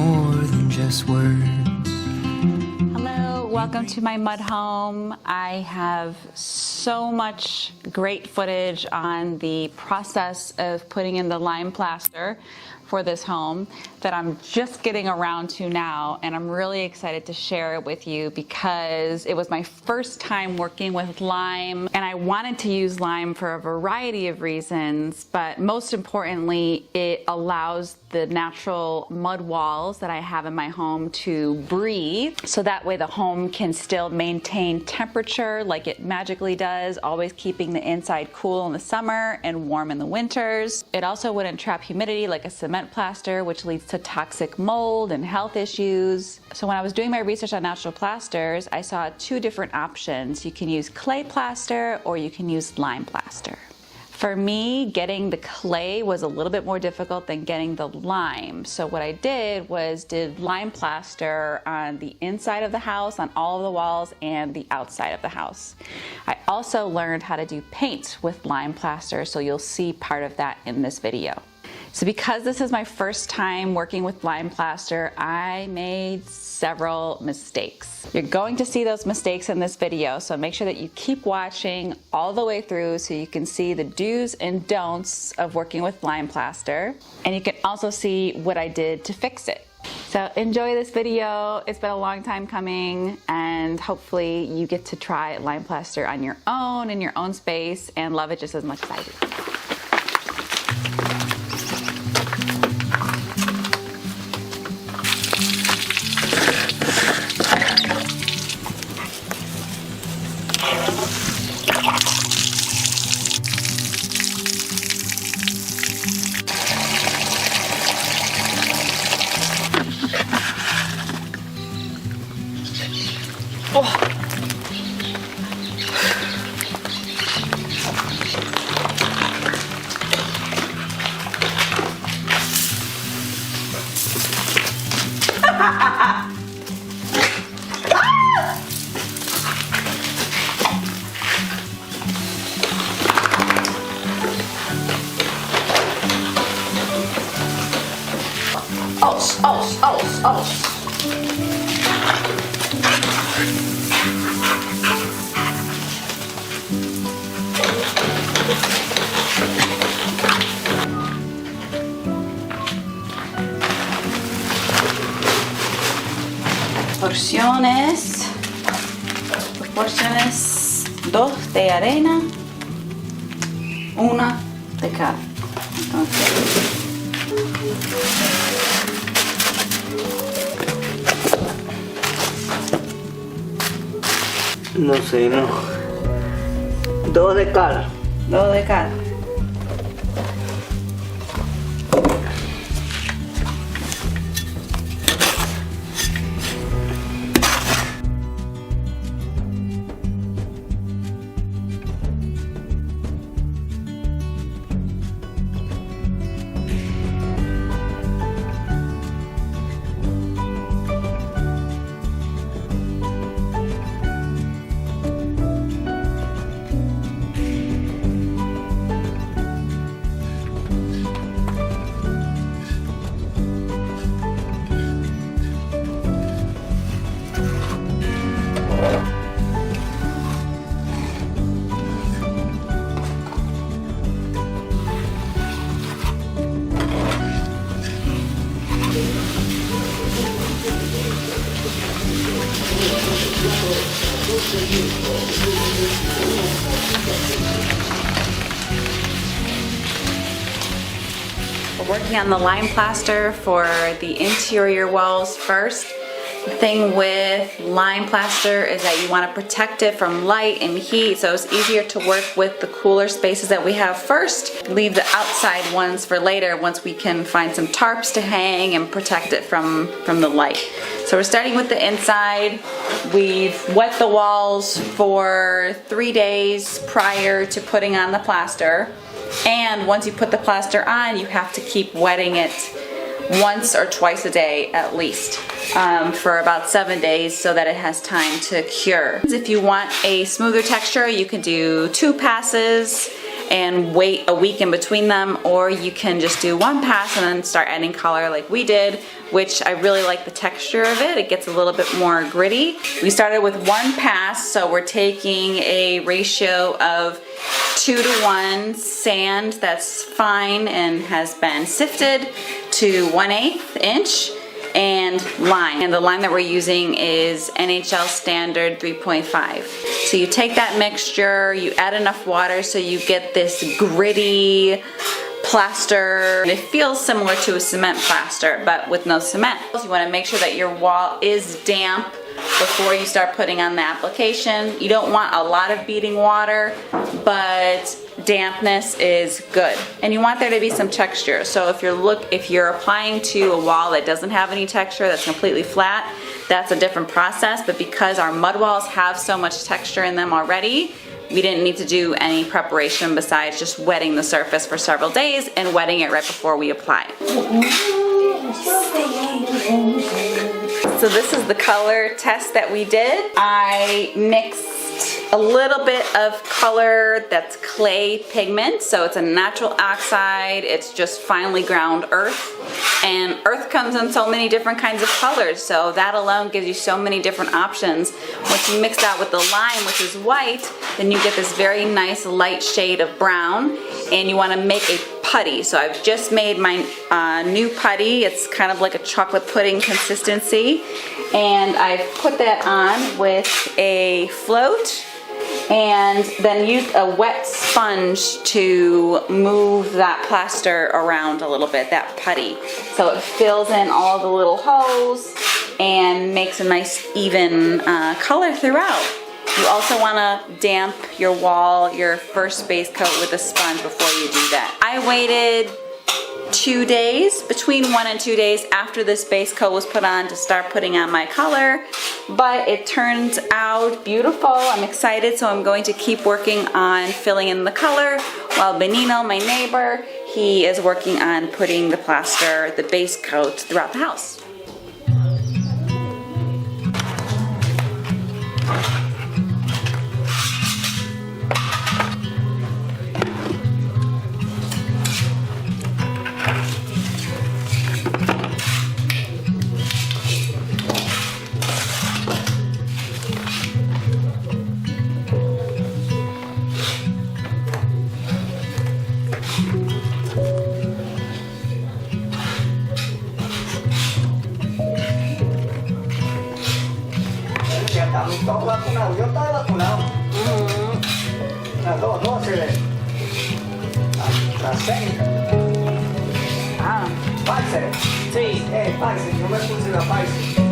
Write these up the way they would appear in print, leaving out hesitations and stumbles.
more than just words. Hello, welcome to my mud home. I have so much great footage on the process of putting in the lime plaster for this home that I'm just getting around to now, and I'm really excited to share it with you because it was my first time working with lime, and I wanted to use lime for a variety of reasons, but most importantly, it allows the natural mud walls that I have in my home to breathe, so that way the home can still maintain temperature like it magically does, always keeping the inside cool in the summer and warm in the winters. It also wouldn't trap humidity like a cement plaster, which leads to toxic mold and health issues. So when I was doing my research on natural plasters, I saw two different options. You can use clay plaster or you can use lime plaster. For me, getting the clay was a little bit more difficult than getting the lime. So what I did was did lime plaster on the inside of the house, on all of the walls, and the outside of the house. I also learned how to do paint with lime plaster, so you'll see part of that in this video. So because this is my first time working with lime plaster, I made several mistakes. You're going to see those mistakes in this video, so make sure that you keep watching all the way through so you can see the do's and don'ts of working with lime plaster. And you can also see what I did to fix it. So enjoy this video. It's been a long time coming, and hopefully you get to try lime plaster on your own, in your own space, and love it just as much as I do. Porciones, 2 de arena, 1 de cal. No sé, no. 2 de cal. 2 de cal. We're working on the lime plaster for the interior walls first. The thing with lime plaster is that you want to protect it from light and heat, so it's easier to work with the cooler spaces that we have first. Leave the outside ones for later once we can find some tarps to hang and protect it from the light. So we're starting with the inside. We've wet the walls for 3 days prior to putting on the plaster. And once you put the plaster on, you have to keep wetting it once or twice a day at least for about 7 days so that it has time to cure. If you want a smoother texture, you can do 2 passes and wait a week in between them, or you can just do one pass and then start adding color like we did, which I really like the texture of it. It gets a little bit more gritty. We started with one pass, so we're taking a ratio of 2:1 sand that's fine and has been sifted to 1/8 inch, and lime. And the lime that we're using is NHL standard 3.5. So you take that mixture, you add enough water so you get this gritty plaster. It feels similar to a cement plaster, but with no cement. You want to make sure that your wall is damp before you start putting on the application. You don't want a lot of beading water, but dampness is good. And you want there to be some texture. So if you're applying to a wall that doesn't have any texture, that's completely flat, that's a different process. But because our mud walls have so much texture in them already, we didn't need to do any preparation besides just wetting the surface for several days and wetting it right before we apply. So this is the color test that we did. I mixed a little bit of color that's clay pigment, so it's a natural oxide. It's just finely ground earth, and earth comes in so many different kinds of colors, so that alone gives you so many different options. Once you mix that with the lime, which is white, then you get this very nice light shade of brown, and you want to make a putty. So I've just made my new putty. It's kind of like a chocolate pudding consistency, and I've put that on with a float and then used a wet sponge to move that plaster around a little bit, that putty. So it fills in all the little holes and makes a nice even color throughout. You also want to damp your wall, your first base coat, with a sponge before you do that. I waited 2 days, between 1 and 2 days after this base coat was put on to start putting on my color, but it turned out beautiful. I'm excited, so I'm going to keep working on filling in the color while Benino, my neighbor, he is working on putting the plaster, the base coat, throughout the house. Todos vacunados, yo estaba vacunado. Las dos dosis AstraZeneca. Ah, Pfizer. sí. Pfizer, yo me puse la Pfizer.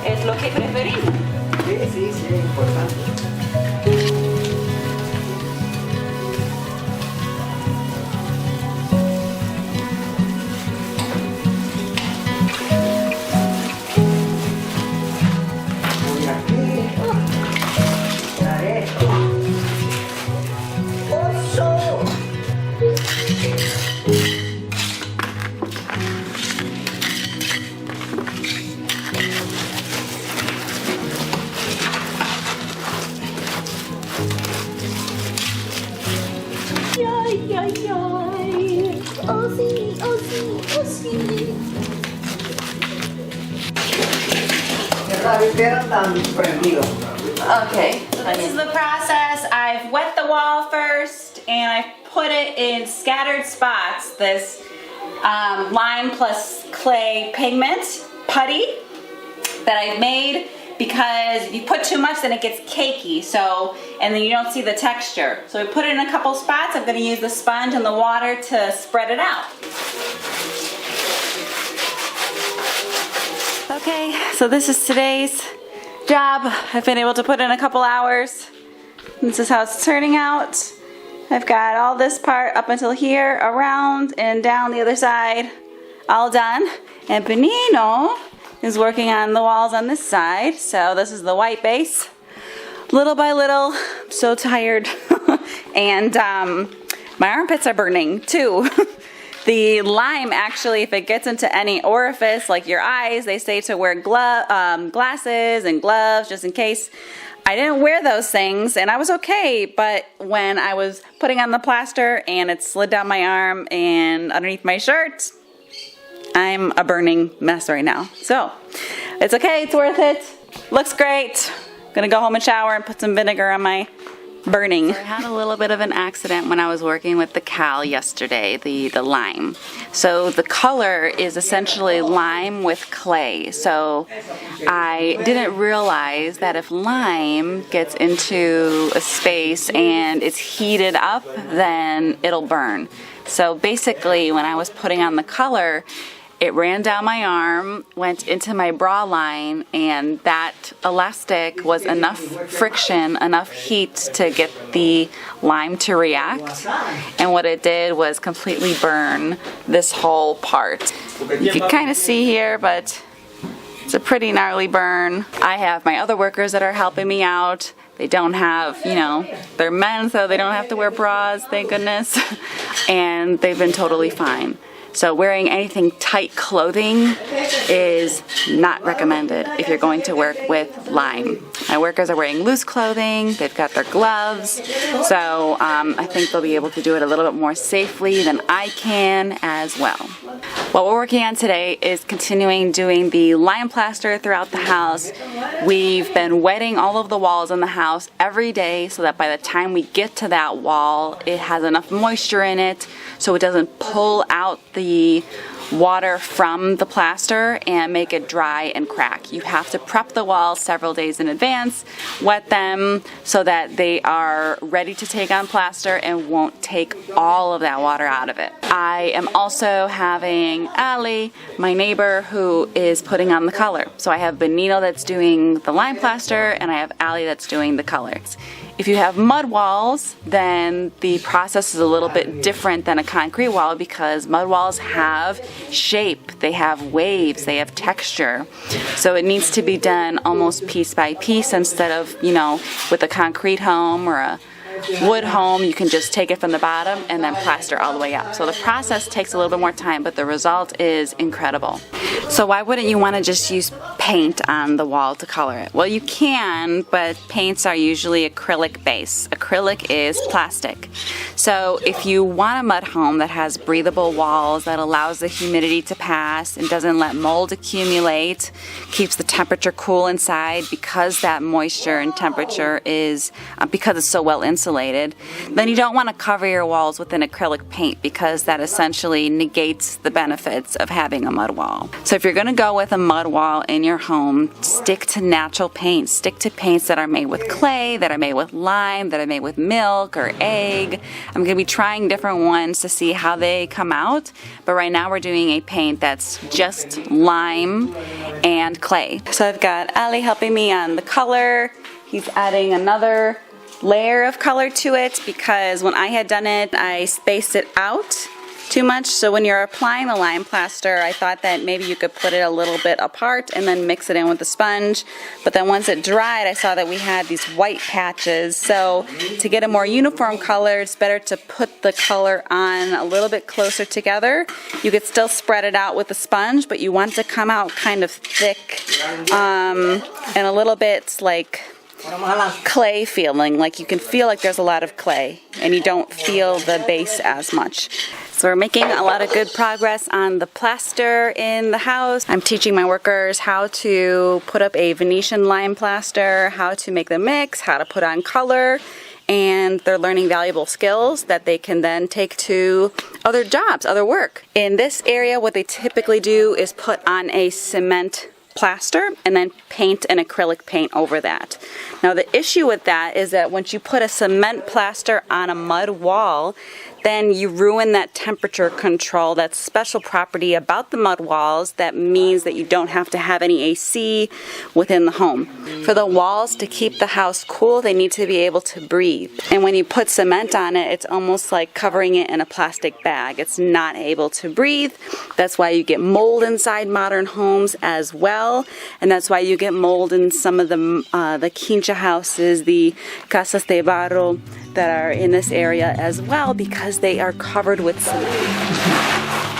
Es lo que preferí. Sí, es importante. Voy aquí. Esto. ¡Oso! Okay, so this is the process. I've wet the wall first and I've put it in scattered spots, this lime plus clay pigment putty that I've made, because if you put too much then it gets cakey, so, and then you don't see the texture. So we put it in a couple spots. I'm going to use the sponge and the water to spread it out. Okay, so this is today's job. I've been able to put in a couple hours. This is how it's turning out. I've got all this part up until here, around and down the other side, all done. And Benino is working on the walls on this side. So this is the white base. Little by little, I'm so tired. And my armpits are burning too. The lime actually, if it gets into any orifice, like your eyes, they say to wear glasses and gloves just in case. I didn't wear those things and I was okay, but when I was putting on the plaster and it slid down my arm and underneath my shirt, I'm a burning mess right now. So it's okay, it's worth it. Looks great. Gonna go home and shower and put some vinegar on my burning. So I had a little bit of an accident when I was working with the cal yesterday, the lime. So the color is essentially lime with clay. So I didn't realize that if lime gets into a space and it's heated up, then it'll burn. So basically when I was putting on the color, it ran down my arm, went into my bra line, and that elastic was enough friction, enough heat to get the lime to react. And what it did was completely burn this whole part. You can kind of see here, but it's a pretty gnarly burn. I have my other workers that are helping me out. They don't have, you know, they're men, so they don't have to wear bras, thank goodness. And they've been totally fine. So wearing anything tight clothing is not recommended if you're going to work with lime. My workers are wearing loose clothing, they've got their gloves, so I think they'll be able to do it a little bit more safely than I can as well. What we're working on today is continuing doing the lime plaster throughout the house. We've been wetting all of the walls in the house every day so that by the time we get to that wall, it has enough moisture in it so it doesn't pull out the water from the plaster and make it dry and crack. You have to prep the walls several days in advance, wet them so that they are ready to take on plaster and won't take all of that water out of it. I am also having Ali, my neighbor, who is putting on the color. So I have Benino that's doing the lime plaster and I have Ali that's doing the colors. If you have mud walls, then the process is a little bit different than a concrete wall because mud walls have shape, they have waves, they have texture. So it needs to be done almost piece by piece instead of, you know, with a concrete home or a wood home, you can just take it from the bottom and then plaster all the way up. So the process takes a little bit more time, but the result is incredible. So why wouldn't you want to just use paint on the wall to color it? Well, you can, but paints are usually acrylic base. Acrylic is plastic. So if you want a mud home that has breathable walls, that allows the humidity to pass and doesn't let mold accumulate, keeps the temperature cool inside because that moisture and temperature is, because it's so well insulated, then you don't want to cover your walls with an acrylic paint because that essentially negates the benefits of having a mud wall. So if you're going to go with a mud wall in your home, stick to natural paints. Stick to paints that are made with clay, that are made with lime, that are made with milk or egg. I'm going to be trying different ones to see how they come out, but right now we're doing a paint that's just lime and clay. So I've got Ali helping me on the color. He's adding another layer of color to it because when I had done it, I spaced it out too much. So when you're applying the lime plaster, I thought that maybe you could put it a little bit apart and then mix it in with the sponge. But then once it dried, I saw that we had these white patches. So to get a more uniform color, it's better to put the color on a little bit closer together. You could still spread it out with the sponge, but you want it to come out kind of thick and a little bit like clay feeling, like you can feel like there's a lot of clay and you don't feel the base as much. So we're making a lot of good progress on the plaster in the house. I'm teaching my workers how to put up a Venetian lime plaster, how to make the mix, how to put on color, and they're learning valuable skills that they can then take to other jobs, other work. In this area, what they typically do is put on a cement plaster and then paint an acrylic paint over that. Now the issue with that is that once you put a cement plaster on a mud wall, then you ruin that temperature control, that special property about the mud walls that means that you don't have to have any AC within the home. For the walls to keep the house cool, they need to be able to breathe. And when you put cement on it, it's almost like covering it in a plastic bag. It's not able to breathe. That's why you get mold inside modern homes as well. And that's why you get mold in some of the quincha houses, the casas de barro that are in this area as well, because they are covered with cement.